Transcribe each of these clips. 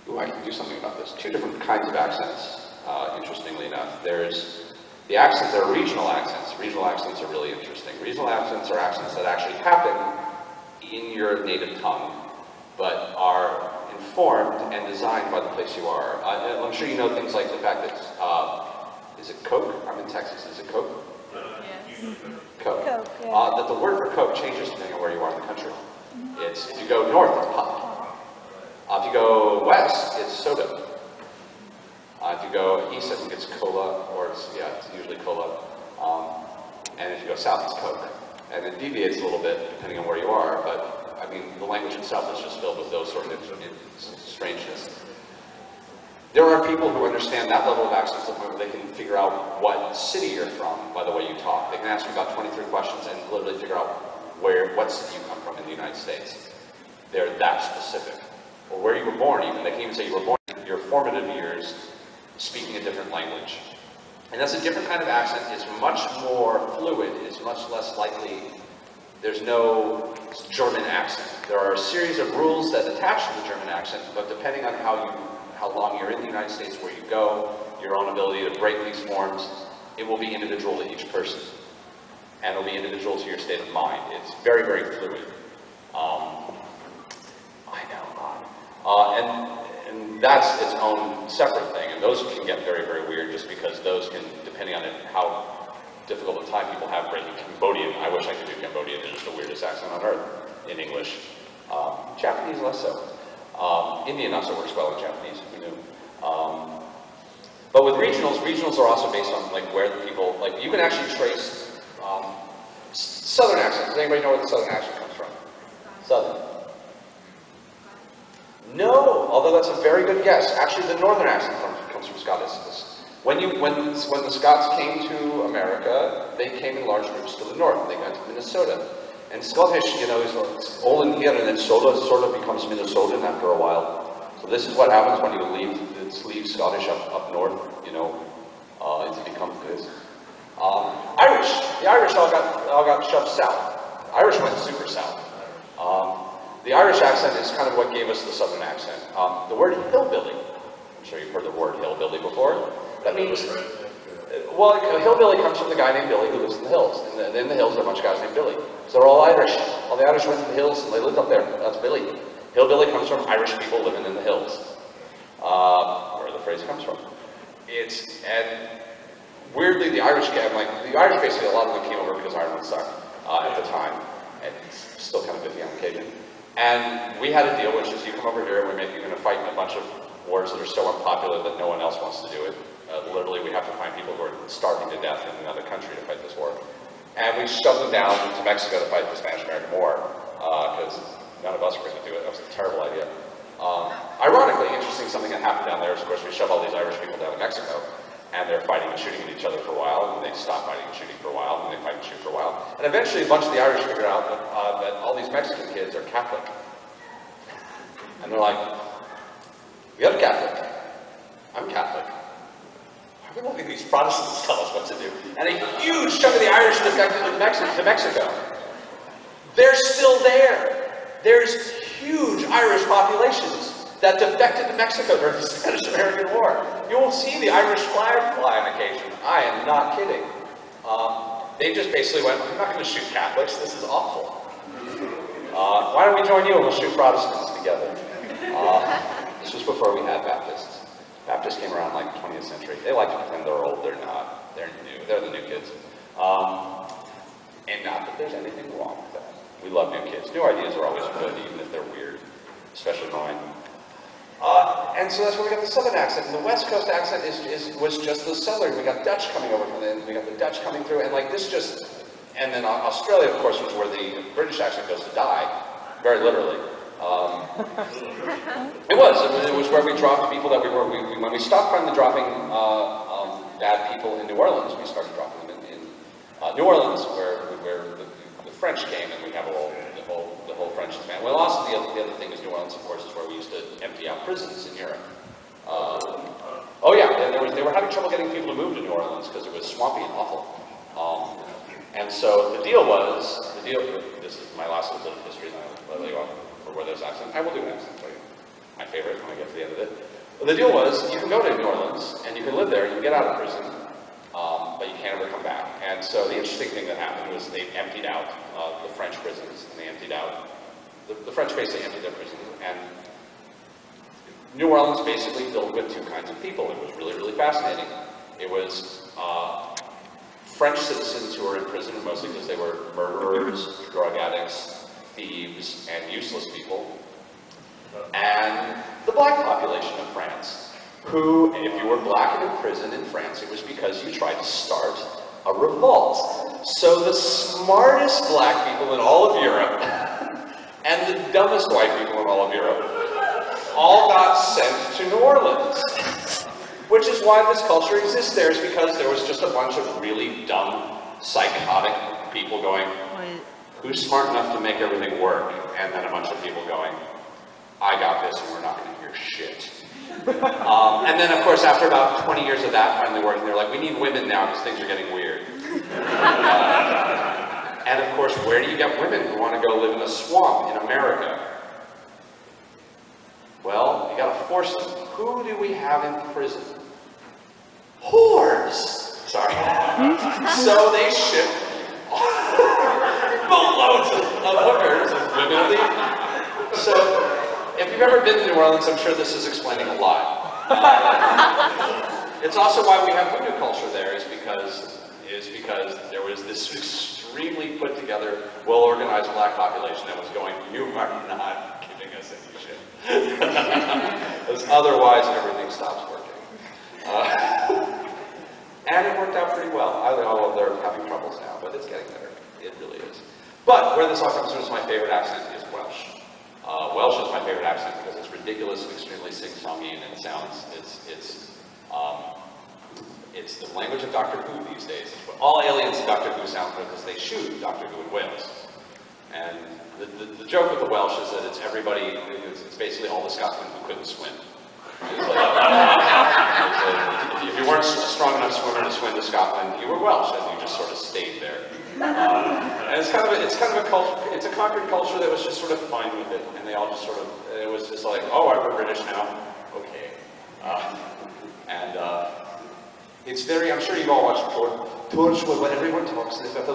Ooh, I can do something about this. Two different kinds of accents, interestingly enough. There's the accents that are regional accents. Regional accents are really interesting. Regional accents are accents that actually happen in your native tongue, but are informed and designed by the place you are. I'm sure you know things like the fact that, is it Coke? I'm in Texas, is it Coke? Yes. Coke. Coke, yeah. That the word for Coke changes depending on where you are in the country. It's, if you go north, it's pop. If you go west, it's soda. If you go east, I think it's cola, or it's usually cola. And if you go south, it's Coke. And it deviates a little bit depending on where you are, but I mean, the language itself is just filled with those sort of strangeness. There are people who understand that level of accent to the point where they can figure out what city you're from by the way you talk. They can ask you about 23 questions and literally figure out what city you come from in the United States. They're that specific. Or where you were born even. They can even say you were born in your formative years speaking a different language. And that's a different kind of accent. It's much more fluid. It's much less likely. There's no German accent. There are a series of rules that attach to the German accent, but depending on how long you're in the United States, where you go, your own ability to break these forms, it will be individual to each person. And it'll be individual to your state of mind. It's very, very fluid. And that's its own separate thing. And those can get very, very weird just because those can, depending on how difficult a time people have breaking Cambodian. I wish I could do Cambodian. It's just the weirdest accent on earth in English. Japanese less so. Indian also works well in Japanese, if you knew. But with regionals are also based on like where the people, like you can actually trace Southern accents. Does anybody know where the Southern accent comes from? Southern. No, although that's a very good guess. Actually, the Northern accent comes from Scottish. When the Scots came to America, they came in large groups to the north. They got to Minnesota. And Scottish, you know, is all in here, and then sort of becomes Minnesotan after a while. So this is what happens when you leave Scottish up north, you know, it becomes this. Irish. The Irish all got shoved south. Irish went super south. The Irish accent is kind of what gave us the Southern accent. The word hillbilly. I'm sure you've heard the word hillbilly before. That means, well, a hillbilly comes from the guy named Billy who lives in the hills. In the hills, there are a bunch of guys named Billy. So they're all Irish. All the Irish went to the hills and they lived up there. That's Billy. Hillbilly comes from Irish people living in the hills. Where the phrase comes from. And weirdly, the Irish basically, a lot of them came over because Ireland sucked at the time. And it's still kind of iffy on occasion. And we had a deal, which is you come over here and you're going to fight in a bunch of wars that are so unpopular that no one else wants to do it. Literally, we have to find people who are starving to death in another country to fight this war. And we shoved them down to Mexico to fight the Spanish-American War, because none of us were going to do it. That was a terrible idea. Ironically, interesting, something that happened down there is, of course, we shoved all these Irish people down to Mexico, and they're fighting and shooting at each other for a while, and they stop fighting and shooting for a while, and they fight and shoot for a while. And eventually, a bunch of the Irish figured out that all these Mexican kids are Catholic. And they're like, you're Catholic. I'm Catholic. Why do these Protestants tell us what to do? And a huge chunk of the Irish defected to Mexico. They're still there. There's huge Irish populations that defected to Mexico during the Spanish-American War. You will see the Irish flag fly on occasion. I am not kidding. They just basically went, I'm not going to shoot Catholics. This is awful. Why don't we join you and we'll shoot Protestants together? This was before we had Baptists. Baptists came around like the 20th century. They like to pretend they're old. They're not. They're new. They're the new kids. And not that there's anything wrong with that. We love new kids. New ideas are always good, even if they're weird, especially mine. And so that's where we got the Southern accent. And the West Coast accent was just the Southern. We got Dutch coming over from then. We got the Dutch coming through, and like this just. And then Australia, of course, was where the British accent goes to die, very literally. It was where we dropped people that when we stopped finally dropping bad people in New Orleans, we started dropping them in New Orleans, where the French came, and we have the whole French span. Well, also the other thing is New Orleans, of course, is where we used to empty out prisons in Europe. Oh yeah, they were having trouble getting people to move to New Orleans because it was swampy and awful. And so the deal, this is my last little bit of history, and I'll let you off for where there's accent. I will do an accent for you. my favorite when I get to the end of it. But the deal was, you can go to New Orleans, and you can live there, you can get out of prison, but you can't ever come back. And so the interesting thing that happened was they emptied out the French prisons, and they emptied out, the French basically emptied their prisons, and New Orleans basically filled with two kinds of people. It was really, really fascinating. It was French citizens who were in prison, mostly because they were murderers, drug addicts, thieves, and useless people. And the black population of France, who, if you were black and in prison in France, it was because you tried to start a revolt. So the smartest black people in all of Europe, and the dumbest white people in all of Europe, all got sent to New Orleans. Which is why this culture exists there, is because there was just a bunch of really dumb, psychotic people going, who's smart enough to make everything work? And then a bunch of people going, I got this and we're not going to hear shit. And then, of course, after about 20 years of that finally working, they're like, we need women now because things are getting weird. And of course, where do you get women who want to go live in a swamp in America? Well, you gotta force them. Who do we have in prison? Whores! Sorry. So they ship boatloads of hookers and women of the... So, if you've ever been to New Orleans, I'm sure this is explaining a lot. It's also why we have voodoo culture there, is because there was this extremely put together, well-organized black population that was going, you are not giving us any shit. Because otherwise everything stops working. And it worked out pretty well. Although they're having troubles now, but it's getting better. It really is. But where this all comes from is my favorite accent is Welsh. Welsh is my favorite accent because it's ridiculous and extremely sing-songy, and it sounds, it's the language of Doctor Who these days. It's what all aliens in Doctor Who sound like, because they shoot Doctor Who in Wales. And the joke with the Welsh is that it's everybody, it's basically all the Scotsmen who couldn't swim. If you weren't a strong enough swimmer to swim to Scotland, you were Welsh, and you just sort of stayed there. And it's kind of a culture, it's a conquered culture that was just sort of fine with it, and they all just sort of, it was just like, oh, we're British now, okay. It's very, I'm sure you've all watched Torch, where everyone talks, they've got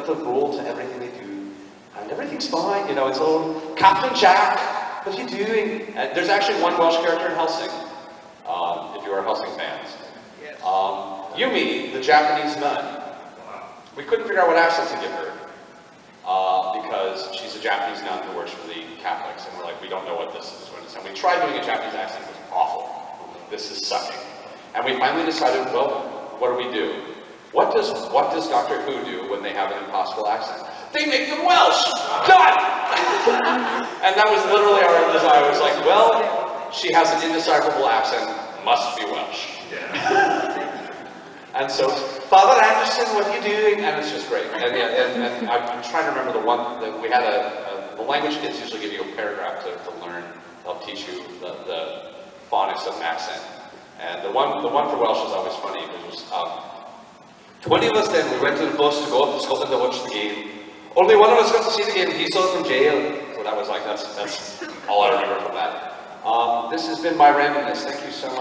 the rule to everything they do, and everything's fine, you know, it's all, Captain Jack, what are you doing? And there's actually one Welsh character in Helsing, if you are Helsing fans. Yes. Yumi, the Japanese nun. We couldn't figure out what accent to give her, because she's a Japanese nun who works for the Catholics, and we're like, we don't know what this is. And we tried doing a Japanese accent, it was awful. This is sucking. And we finally decided, well, what do we do? What does Doctor Who do when they have an impossible accent? They make them Welsh! Done! And that was literally our desire. It was like, well, she has an indecipherable accent, must be Welsh. Yeah. And so, Father Anderson, what are you doing? And it's just great. And I'm trying to remember the one that we had the language kids usually give you a paragraph to learn. They'll teach you the phonics of an accent. And the one for Welsh is always funny. It was 20 of us then, we went to the bus to go up to Scotland to watch the game. Only one of us got to see the game, he saw it from jail. So that was like, that's all I remember from that. This has been my randomness. Thank you so much.